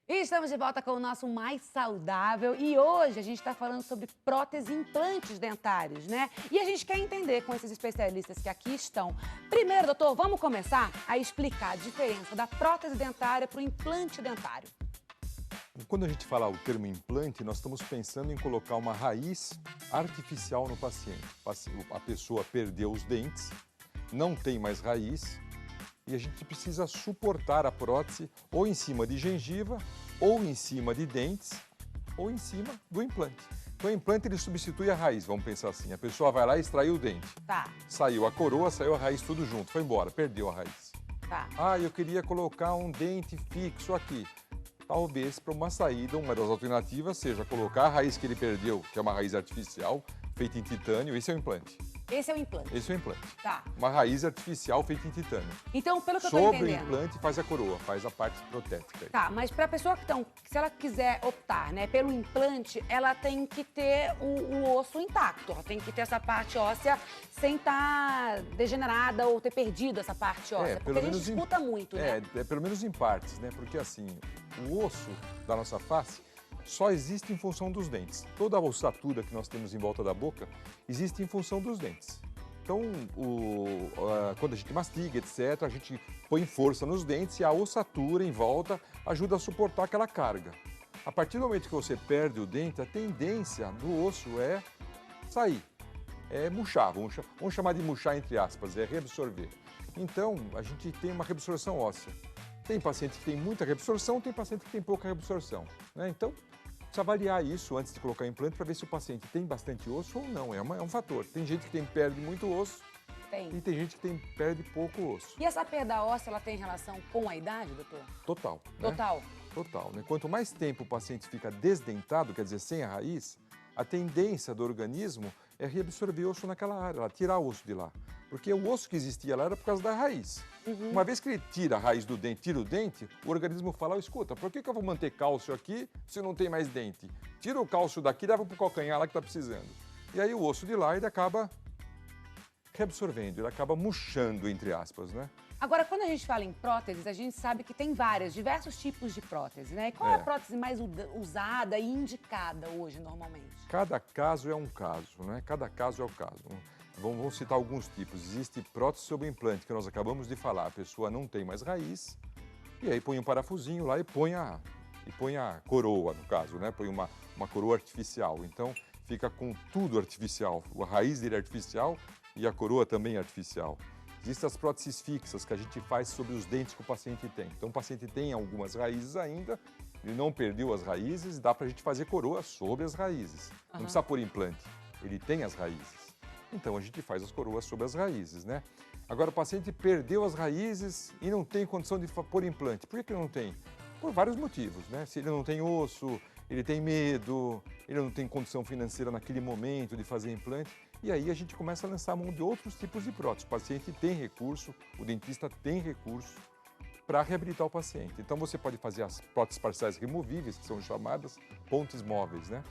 E estamos de volta com o nosso Mais Saudável e hoje a gente está falando sobre prótese e implantes dentários, né? E a gente quer entender com esses especialistas que aqui estão. Primeiro, doutor, vamos começar a explicar a diferença da prótese dentária para o implante dentário. Quando a gente fala o termo implante, nós estamos pensando em colocar uma raiz artificial no paciente. A pessoa perdeu os dentes, não tem mais raiz, e a gente precisa suportar a prótese ou em cima de gengiva, ou em cima de dentes, ou em cima do implante. Então o implante ele substitui a raiz, vamos pensar assim. A pessoa vai lá e extraiu o dente. Tá. Saiu a coroa, saiu a raiz, tudo junto, foi embora, perdeu a raiz. Tá. Ah, eu queria colocar um dente fixo aqui. Talvez para uma saída, uma das alternativas seja colocar a raiz que ele perdeu, que é uma raiz artificial, feita em titânio, esse é o implante. Esse é o implante. Esse é o implante. Tá. Uma raiz artificial feita em titânio. Então, pelo que eu tô Sobre entendendo... o implante faz a coroa, faz a parte protética. Tá, mas para a pessoa que se ela quiser optar, né, pelo implante, ela tem que ter o osso intacto. Ela tem que ter essa parte óssea sem estar degenerada ou ter perdido essa parte óssea. Porque a gente escuta muito, né? Pelo menos em partes, né? Porque assim, o osso da nossa face só existe em função dos dentes. Toda a ossatura que nós temos em volta da boca existe em função dos dentes. Então, quando a gente mastiga, etc., a gente põe força nos dentes e a ossatura em volta ajuda a suportar aquela carga. A partir do momento que você perde o dente, a tendência do osso é sair, é murchar, vamos chamar de murchar entre aspas, é reabsorver. Então, a gente tem uma reabsorção óssea. Tem paciente que tem muita reabsorção, tem paciente que tem pouca reabsorção, né? Então, precisa avaliar isso antes de colocar o implante para ver se o paciente tem bastante osso ou não, é um fator. Tem gente que perde muito osso e tem gente que perde pouco osso. E essa perda óssea, ela tem relação com a idade, doutor? Total. Total? Né? Total. Né? Quanto mais tempo o paciente fica desdentado, quer dizer, sem a raiz, a tendência do organismo é reabsorver osso naquela área, ela tirar o osso de lá. Porque o osso que existia lá era por causa da raiz. Uma vez que ele tira a raiz do dente, tira o dente, o organismo fala, escuta, por que eu vou manter cálcio aqui se não tem mais dente? Tira o cálcio daqui e leva para o calcanhar lá que está precisando. E aí o osso de lá ele acaba reabsorvendo, ele acaba murchando, entre aspas, né? Agora, quando a gente fala em próteses, a gente sabe que tem diversos tipos de prótese, né? E qual é a prótese mais usada e indicada hoje, normalmente? Cada caso é um caso, né? Cada caso é o caso. Vamos citar alguns tipos. Existe prótese sobre implante, que nós acabamos de falar. A pessoa não tem mais raiz, e aí põe um parafusinho lá e põe a coroa, no caso, né? Põe uma coroa artificial. Então, fica com tudo artificial. A raiz dele é artificial e a coroa também é artificial. Existem as próteses fixas que a gente faz sobre os dentes que o paciente tem. Então, o paciente tem algumas raízes ainda, ele não perdeu as raízes, dá para a gente fazer coroa sobre as raízes. Não precisa pôr implante, ele tem as raízes. Então, a gente faz as coroas sobre as raízes, né? Agora, o paciente perdeu as raízes e não tem condição de pôr implante. Por que não tem? Por vários motivos, né? Se ele não tem osso, ele tem medo, ele não tem condição financeira naquele momento de fazer implante. E aí a gente começa a lançar a mão de outros tipos de prótese. O paciente tem recurso, o dentista tem recurso para reabilitar o paciente. Então você pode fazer as próteses parciais removíveis, que são chamadas pontes móveis, né?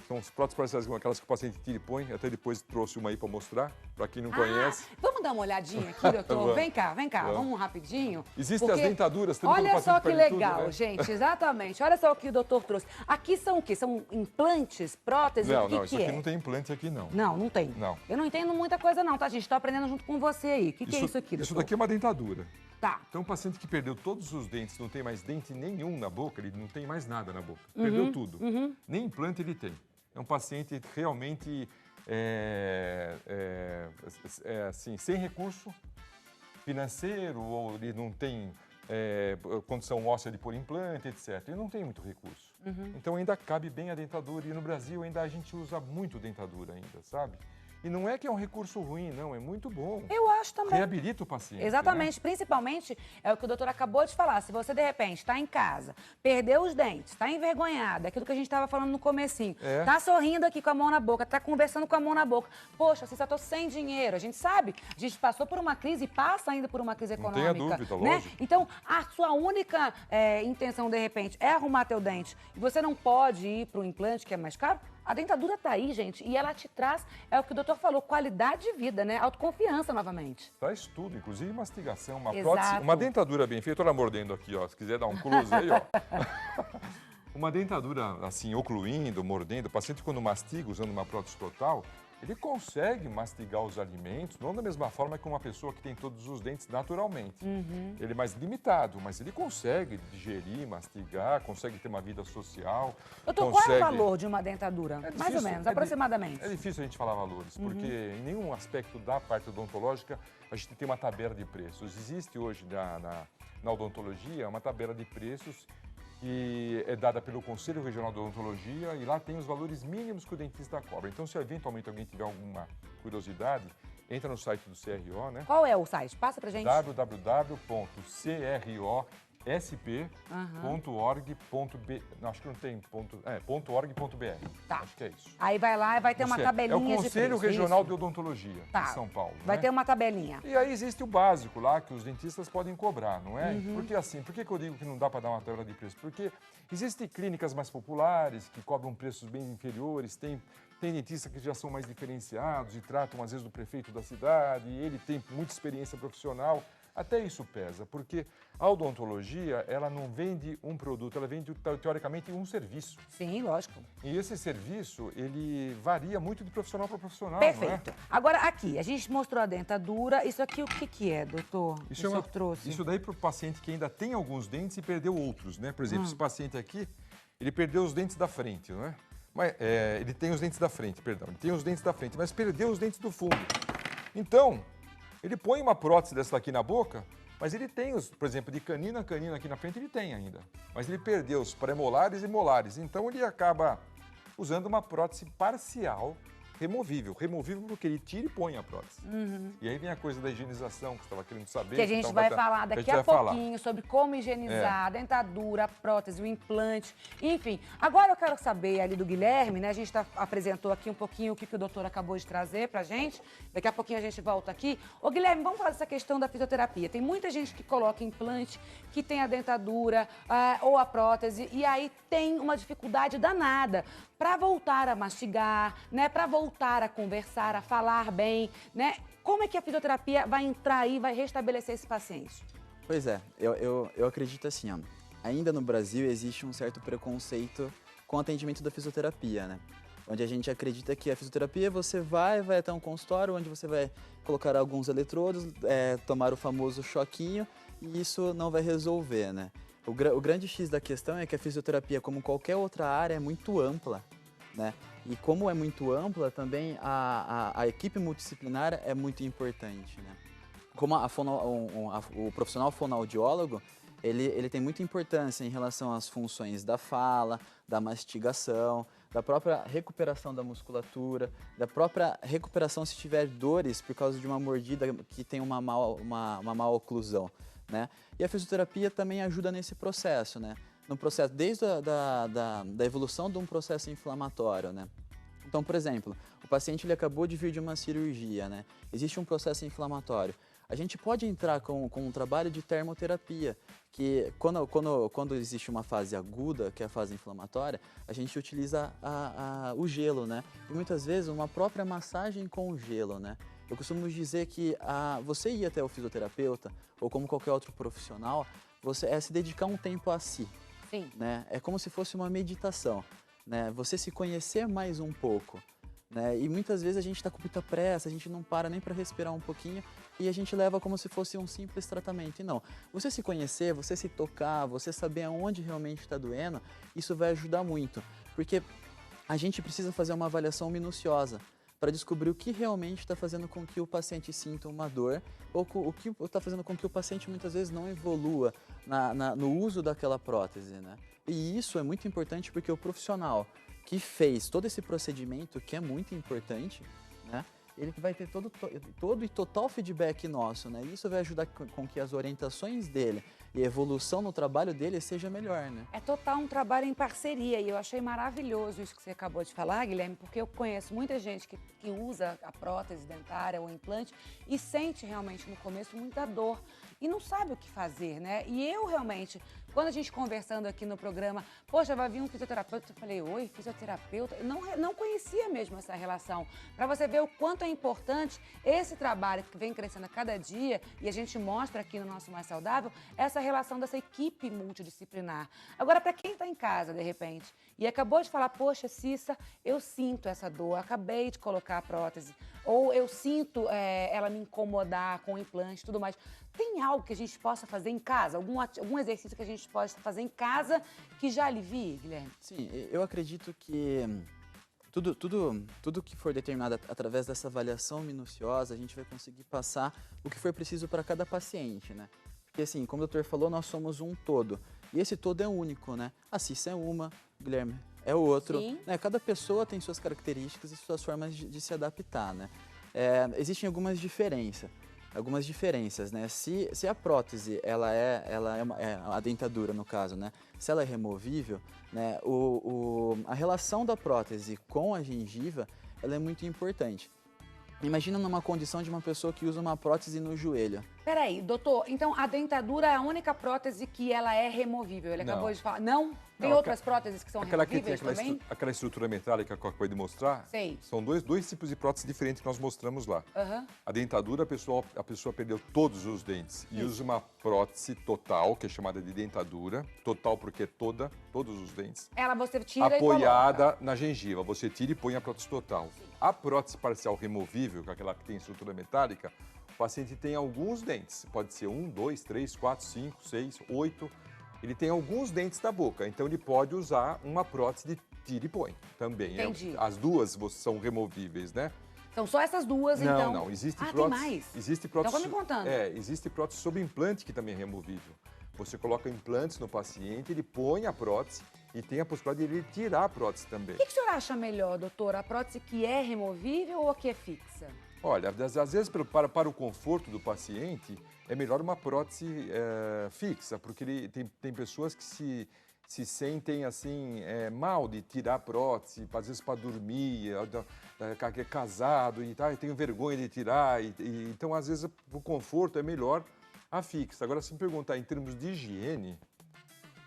São as próteses parciais como aquelas que o paciente tira e põe, até depois trouxe uma aí para mostrar, para quem não conhece. Vamos dar uma olhadinha aqui, doutor? Vem cá, vamos rapidinho. Existem as dentaduras também. Olha só que legal, tudo, né? gente, exatamente. Olha só o que o doutor trouxe. Aqui são o quê? São implantes, próteses? Não, isso aqui não tem implante aqui, não. Não tem. Não. Eu não entendo muita coisa não, tá, gente? Estou aprendendo junto com você aí. O que é isso aqui, doutor? Isso daqui é uma dentadura. Tá. Então, o paciente que perdeu todos os dentes, não tem mais dente nenhum na boca, ele não tem mais nada na boca. Perdeu tudo. Nem implante ele tem. É um paciente realmente assim, sem recurso financeiro, ou ele não tem condição óssea de pôr implante, etc. Ele não tem muito recurso. Então ainda cabe bem a dentadura, e no Brasil ainda a gente usa muito dentadura ainda, sabe? E não é que é um recurso ruim, não, é muito bom. Eu acho também. Reabilita o paciente. Exatamente, né? Principalmente é o que o doutor acabou de falar. Se você, de repente, está em casa, perdeu os dentes, está envergonhada, aquilo que a gente estava falando no comecinho, está sorrindo aqui com a mão na boca, está conversando com a mão na boca. Poxa, você só estou sem dinheiro. A gente sabe, a gente passou por uma crise e passa ainda por uma crise econômica. Não tenha dúvida, né? lógico. Então, a sua única intenção, de repente, é arrumar teu dente e você não pode ir para o implante, que é mais caro? A dentadura tá aí, gente, e ela te traz, é o que o doutor falou, qualidade de vida, né? Autoconfiança novamente. Traz tudo, inclusive mastigação, uma Exato. prótese, uma dentadura bem feita. Olha mordendo aqui, ó, se quiser dar um close aí, ó. Uma dentadura assim, ocluindo, mordendo, o paciente quando mastiga usando uma prótese total, ele consegue mastigar os alimentos, não da mesma forma que uma pessoa que tem todos os dentes naturalmente. Ele é mais limitado, mas ele consegue digerir, mastigar, consegue ter uma vida social. Doutor, qual é o valor de uma dentadura? Mais ou menos, aproximadamente. É difícil a gente falar valores, porque em nenhum aspecto da parte odontológica a gente tem uma tabela de preços. Existe hoje na odontologia uma tabela de preços que é dada pelo Conselho Regional de Odontologia e lá tem os valores mínimos que o dentista cobra. Então, se eventualmente alguém tiver alguma curiosidade, entra no site do CRO, né? Qual é o site? Passa pra gente. www.crosp.org.br. Não, acho que não tem .org.br. Tá. Acho que é isso. Aí vai lá e vai ter uma tabelinha de É o Conselho Regional isso? de Odontologia Tá. de São Paulo. Vai né? ter uma tabelinha. E aí existe o básico lá que os dentistas podem cobrar, não é? Porque assim, por que eu digo que não dá para dar uma tabela de preço? Porque existem clínicas mais populares que cobram preços bem inferiores, tem dentistas que já são mais diferenciados e tratam às vezes do prefeito da cidade, e ele tem muita experiência profissional. Até isso pesa, porque a odontologia, ela não vende um produto, ela vende, teoricamente, um serviço. Sim, lógico. E esse serviço, ele varia muito de profissional para profissional, Perfeito. não é? Agora, aqui, a gente mostrou a dentadura. Isso aqui, o que é, doutor? Isso, trouxe? Isso daí para o paciente que ainda tem alguns dentes e perdeu outros, né? Por exemplo, esse paciente aqui, ele perdeu os dentes da frente, não é? Mas, ele tem os dentes da frente, perdão. Ele tem os dentes da frente, mas perdeu os dentes do fundo. Então, ele põe uma prótese dessa daqui na boca, mas ele tem os, por exemplo, de canino a canino aqui na frente, ele tem ainda. Mas ele perdeu os premolares e molares. Então, ele acaba usando uma prótese parcial removível. Removível porque ele tira e põe a prótese. E aí vem a coisa da higienização que você estava querendo saber. Que a gente vai falar daqui a pouquinho sobre como higienizar a dentadura, a prótese, o implante, enfim. Agora eu quero saber ali do Guilherme, né? A gente apresentou aqui um pouquinho o que o doutor acabou de trazer pra gente. Daqui a pouquinho a gente volta aqui. Ô, Guilherme, vamos falar dessa questão da fisioterapia. Tem muita gente que coloca implante, que tem a dentadura ou a prótese, e aí tem uma dificuldade danada para voltar a mastigar, né? Para voltar a conversar, a falar bem, né? Como é que a fisioterapia vai entrar aí, vai restabelecer esse paciente? Pois é, eu acredito assim, ó, ainda no Brasil existe um certo preconceito com o atendimento da fisioterapia, né? Onde a gente acredita que a fisioterapia você vai até um consultório onde você vai colocar alguns eletrodos, tomar o famoso choquinho e isso não vai resolver, né? O grande X da questão é que a fisioterapia, como qualquer outra área, é muito ampla, né? E como é muito ampla, também a equipe multidisciplinar é muito importante, né? Como o profissional fonoaudiólogo, ele tem muita importância em relação às funções da fala, da mastigação, da própria recuperação da musculatura, da própria recuperação se tiver dores por causa de uma mordida que tem uma má oclusão, né? E a fisioterapia também ajuda nesse processo, né? No processo, desde da evolução de um processo inflamatório, né? Então, por exemplo, o paciente ele acabou de vir de uma cirurgia, né? Existe um processo inflamatório. A gente pode entrar com um trabalho de termoterapia, que quando existe uma fase aguda, que é a fase inflamatória, a gente utiliza o gelo, né? E muitas vezes uma própria massagem com o gelo, né? Eu costumo dizer que você ir até o fisioterapeuta, ou como qualquer outro profissional, é se dedicar um tempo a si. Sim. Né? É como se fosse uma meditação, né? Você se conhecer mais um pouco, né? E muitas vezes a gente está com muita pressa, a gente não para nem para respirar um pouquinho e a gente leva como se fosse um simples tratamento. E não, você se conhecer, você se tocar, você saber aonde realmente está doendo, isso vai ajudar muito, porque a gente precisa fazer uma avaliação minuciosa para descobrir o que realmente está fazendo com que o paciente sinta uma dor ou o que está fazendo com que o paciente muitas vezes não evolua no uso daquela prótese, né? E isso é muito importante porque o profissional que fez todo esse procedimento, que é muito importante, né? Ele vai ter todo e total feedback nosso, né? E isso vai ajudar com que as orientações dele e a evolução no trabalho dele seja melhor, né? É total um trabalho em parceria e eu achei maravilhoso isso que você acabou de falar, Guilherme, porque eu conheço muita gente que usa a prótese dentária ou o implante e sente realmente no começo muita dor e não sabe o que fazer, né? E eu realmente Quando a gente conversando aqui no programa, poxa, vai vir um fisioterapeuta, eu falei, oi, fisioterapeuta? Eu não conhecia mesmo essa relação. Para você ver o quanto é importante esse trabalho que vem crescendo a cada dia, e a gente mostra aqui no nosso Mais Saudável, essa relação dessa equipe multidisciplinar. Agora, para quem está em casa, de repente, e acabou de falar, poxa, Cissa, eu sinto essa dor, acabei de colocar a prótese, ou eu sinto ela me incomodar com o implante e tudo mais. Tem algo que a gente possa fazer em casa? Algum exercício que a gente possa fazer em casa que já alivie, Guilherme? Sim, eu acredito que tudo que for determinado através dessa avaliação minuciosa, a gente vai conseguir passar o que for preciso para cada paciente, né? Porque assim, como o doutor falou, nós somos um todo. E esse todo é único, né? A Cissa é uma, o Guilherme é outro. Né? Cada pessoa tem suas características e suas formas de se adaptar, né? Existem algumas diferenças, né? Se a prótese, a dentadura no caso, né? Se ela é removível, né? A relação da prótese com a gengiva, ela é muito importante. Imagina numa condição de uma pessoa que usa uma prótese no joelho. Peraí, doutor, então a dentadura é a única prótese que ela é removível, ele acabou de falar. Não? Tem outras próteses que são removíveis também? Aquela estrutura metálica que eu acabei de mostrar, sei. São dois tipos de próteses diferentes que nós mostramos lá. A dentadura, a pessoa perdeu todos os dentes e usa uma prótese total, que é chamada de dentadura. Total porque é todos os dentes. Ela você tira apoiada e coloca. Na gengiva, você tira e põe a prótese total. Sim. A prótese parcial removível, que é aquela que tem estrutura metálica, o paciente tem alguns dentes. Pode ser 1, 2, 3, 4, 5, 6, 8. Ele tem alguns dentes da boca, então ele pode usar uma prótese de tira e põe também. Entendi. As duas são removíveis, né? São só essas duas, então? Não. Existe prótese. Tem mais? Existe prótese. Então, me contando. Existe prótese sob implante que também é removível. Você coloca implantes no paciente, ele põe a prótese e tem a possibilidade de ele tirar a prótese também. O que o senhor acha melhor, doutor? A prótese que é removível ou a que é fixa? Olha, às vezes para o conforto do paciente, é melhor uma prótese fixa, porque tem pessoas que se sentem assim mal de tirar a prótese, às vezes para dormir, que é casado e tal, e tem vergonha de tirar, então às vezes o conforto é melhor a fixa. Agora, se me perguntar em termos de higiene,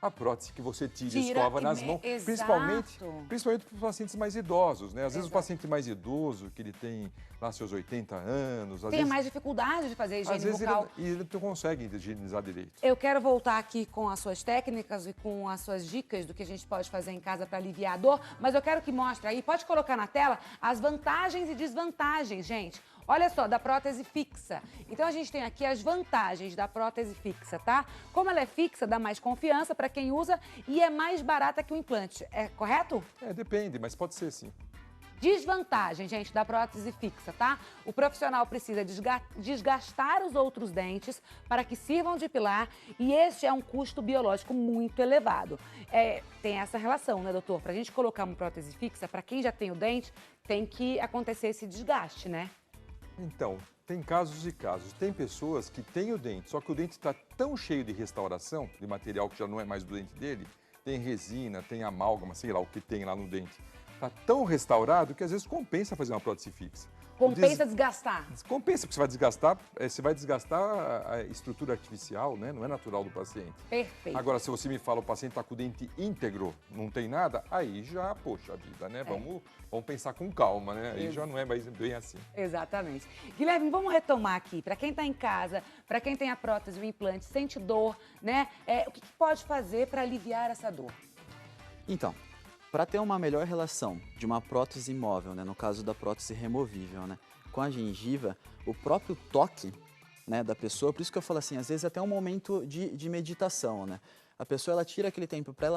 a prótese que você tira e escova nas mãos, principalmente para os pacientes mais idosos, né? Às vezes o paciente mais idoso, que ele tem lá seus 80 anos... Tem mais dificuldade de fazer higiene bucal. Às vezes ele não consegue higienizar direito. Eu quero voltar aqui com as suas técnicas e com as suas dicas do que a gente pode fazer em casa para aliviar a dor, mas eu quero que mostre aí, pode colocar na tela, as vantagens e desvantagens, gente. Olha só, da prótese fixa. Então, a gente tem aqui as vantagens da prótese fixa, tá? Como ela é fixa, dá mais confiança para quem usa e é mais barata que o implante. É correto? Depende, mas pode ser sim. Desvantagem, gente, da prótese fixa, tá? O profissional precisa desgastar os outros dentes para que sirvam de pilar e este é um custo biológico muito elevado. Tem essa relação, né, doutor? Pra gente colocar uma prótese fixa, para quem já tem o dente, tem que acontecer esse desgaste, né? Então, tem casos e casos. Tem pessoas que têm o dente, só que o dente está tão cheio de restauração, de material que já não é mais do dente dele, tem resina, tem amálgama, sei lá o que tem lá no dente. Está tão restaurado que às vezes compensa fazer uma prótese fixa. Compensa desgastar? Compensa, porque você vai desgastar a estrutura artificial, né? Não é natural do paciente. Perfeito. Agora, se você me fala o paciente está com o dente íntegro, não tem nada, aí já, poxa vida, né? Vamos pensar com calma, né? Aí já não é mais bem assim. Exatamente. Guilherme, vamos retomar aqui. Para quem está em casa, para quem tem a prótese, o implante, sente dor, né? O que pode fazer para aliviar essa dor? Então, para ter uma melhor relação de uma prótese imóvel, né, no caso da prótese removível, né, com a gengiva, o próprio toque, né, da pessoa, por isso que eu falo assim, às vezes até um momento de meditação, né? A pessoa ela tira aquele tempo para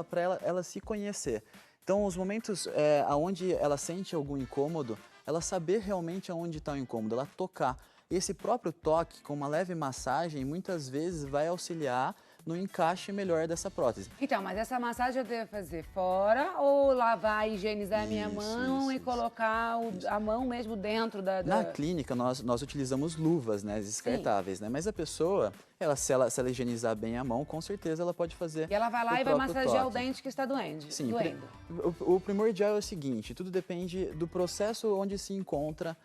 ela se conhecer. Então, os momentos onde ela sente algum incômodo, ela saber realmente aonde está o incômodo, ela tocar. Esse próprio toque, com uma leve massagem, muitas vezes vai auxiliar no encaixe melhor dessa prótese. Então, mas essa massagem eu devo fazer fora ou lavar, higienizar a minha mão e colocar a mão mesmo dentro da... Na clínica, nós utilizamos luvas, né, descartáveis, né? Mas a pessoa, se ela higienizar bem a mão, com certeza ela pode fazer. E ela vai lá e vai massagear o dente que está doendo. Sim, o primordial é o seguinte, tudo depende do processo onde se encontra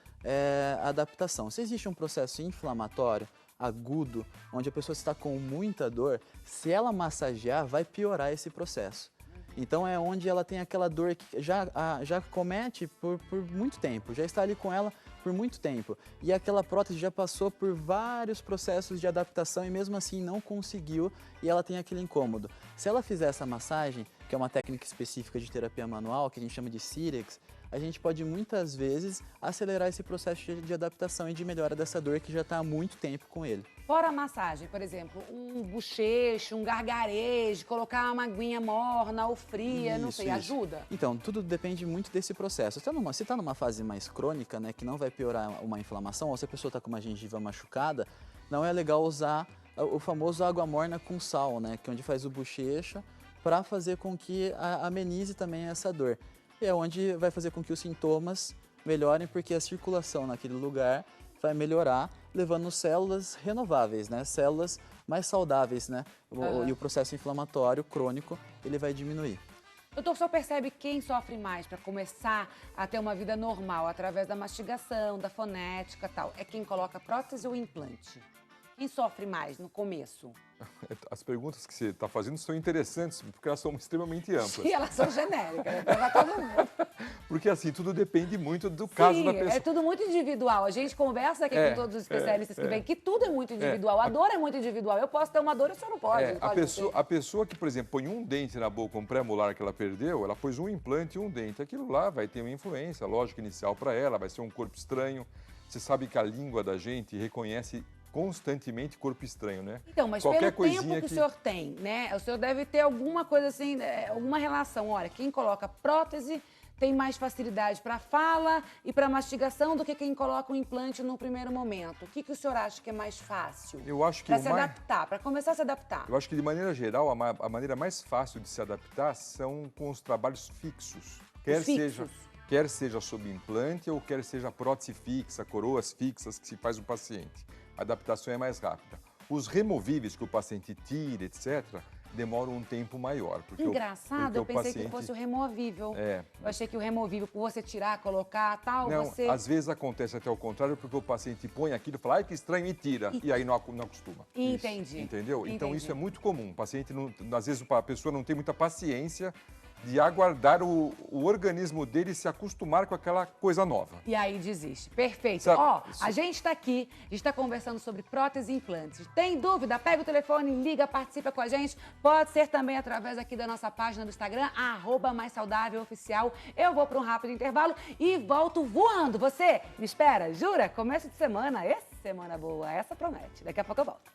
a adaptação. Se existe um processo inflamatório, agudo, onde a pessoa está com muita dor, se ela massagear, vai piorar esse processo. Então é onde ela tem aquela dor que já comete por muito tempo, já está ali com ela por muito tempo. E aquela prótese já passou por vários processos de adaptação e mesmo assim não conseguiu e ela tem aquele incômodo. Se ela fizer essa massagem, que é uma técnica específica de terapia manual, que a gente chama de Sirex, a gente pode muitas vezes acelerar esse processo de adaptação e de melhora dessa dor que já está há muito tempo com ele. Fora a massagem, por exemplo, um bochecho, um gargarejo, colocar uma aguinha morna ou fria, não sei, ajuda? Então, tudo depende muito desse processo. Se está numa fase mais crônica, né, que não vai piorar uma inflamação, ou se a pessoa está com uma gengiva machucada, não é legal usar o famoso água morna com sal, né, que é onde faz o bochecho, para fazer com que amenize também essa dor. E é onde vai fazer com que os sintomas melhorem, porque a circulação naquele lugar vai melhorar, levando células renováveis, né? Células mais saudáveis, né? E o processo inflamatório crônico, ele vai diminuir. Doutor, só percebe quem sofre mais para começar a ter uma vida normal através da mastigação, da fonética e tal? É quem coloca prótese ou implante? Quem sofre mais no começo? As perguntas que você está fazendo são interessantes, porque elas são extremamente amplas. Sim, elas são genéricas, né? Pra todo mundo. Porque assim, tudo depende muito do caso da pessoa. É tudo muito individual. A gente conversa aqui com todos os especialistas que vêm, que tudo é muito individual. A dor é muito individual. Eu posso ter uma dor e o senhor não pode. A pessoa que, por exemplo, põe um dente na boca, um pré-molar que ela perdeu, ela pôs um implante e um dente. Aquilo lá vai ter uma influência, lógico, inicial para ela, vai ser um corpo estranho. Você sabe que a língua da gente reconhece constantemente corpo estranho, né? Então, mas qualquer pelo tempo que o senhor tem, né? O senhor deve ter alguma coisa assim, alguma relação. Olha, quem coloca prótese tem mais facilidade para fala e para mastigação do que quem coloca um implante no primeiro momento. O que o senhor acha que é mais fácil? Eu acho que para se adaptar, para começar a se adaptar. Eu acho que, de maneira geral, a maneira mais fácil de se adaptar são com os trabalhos fixos. Quer seja sob implante ou quer seja prótese fixa, coroas fixas que se faz o paciente. A adaptação é mais rápida. Os removíveis que o paciente tira, etc., demoram um tempo maior. Engraçado, eu pensei que fosse o removível. Eu achei que o removível, por você tirar, colocar, tal, não, às vezes acontece até o contrário, porque o paciente põe aquilo e fala, ai, que estranho, e tira. E aí não acostuma. Entendi. Isso, entendeu? Então isso é muito comum. O paciente, às vezes a pessoa não tem muita paciência de aguardar o organismo dele se acostumar com aquela coisa nova. E aí desiste. Perfeito. A gente está aqui, a gente está conversando sobre prótese e implantes. Tem dúvida? Pega o telefone, liga, participa com a gente. Pode ser também através aqui da nossa página do Instagram, @maissaudáveloficial. Eu vou para um rápido intervalo e volto voando. Você me espera? Jura? Começo de semana, semana boa. Essa promete. Daqui a pouco eu volto.